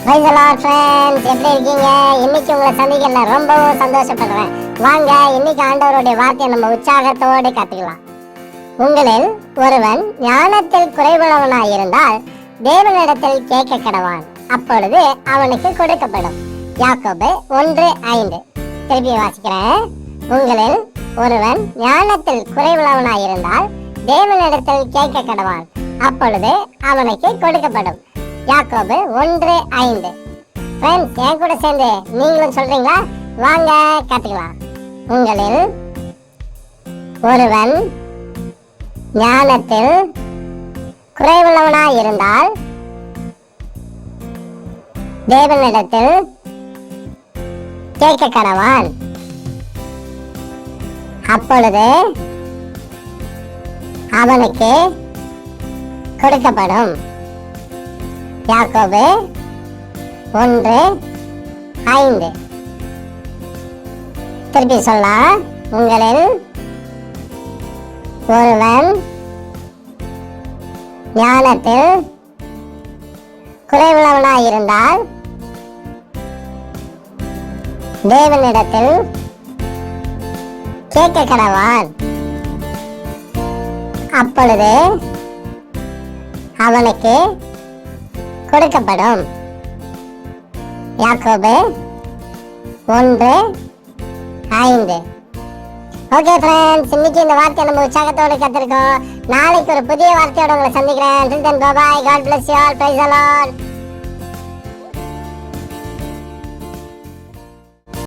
Praise the Lord friends, எப்படி இருக்கீங்க? இன்னைக்கு உங்களை சந்திக்கல ரொம்பவும் சந்தோஷப்படுறேன். வாங்க இன்னைக்கு ஆண்டவருடைய வார்த்தையை நம்ம உற்சாகத்தோடு கத்துக்கலாம். உங்களில் ஒருவன் ஞானத்தில் குறைவுள்ளவனாய் இருந்தால் தேவனிடத்தில் கேட்க கடவான், அப்பொழுது அவனுக்கு கொடுக்கப்படும். யாக்கோபு 1:5. திருப்பி வாசிக்கிறேன். உங்களில் ஒருவன் ஞானத்தில் குறைவுள்ளவனாய் இருந்தால் தேவனிடத்தில் கேட்க கடவான், அப்பொழுது அவனுக்கு கொடுக்கப்படும். யாக்கோபு 1:5. ஃப்ரெண்ட்ஸ், என் கூட சேர்ந்து நீங்களும் சொல்றீங்களா? வாங்க கத்துக்கலாம். உங்களில் ஒருவன் ஞானத்தில் குறைவுள்ளவனாய் இருந்தால் தேவனிடத்தில் கேட்க கடவான், அப்பொழுது அவனுக்கு கொடுக்கப்படும். யாக்கோபு 1:5. திருப்பி சொல்லலாம். உங்களில் ஒருவன் ஞானத்தில் குறைவுள்ளவனாய் இருந்தால் தேவனிடத்தில் கேட்க கடவான், அப்பொழுது அவனுக்கு கொடுக்கப்படும். யாக்கோபு 1:5. ஓகே ஃப்ரெண்ட்ஸ், இன்னைக்கு இந்த வார்த்தையை நம்ம உற்சாகத்தோடு கத்திருக்கோம். நாளைக்கு ஒரு புதிய வார்த்தையோட உங்களை சந்திக்கிறேன். Till then, bye bye. God bless you all. Praise the Lord.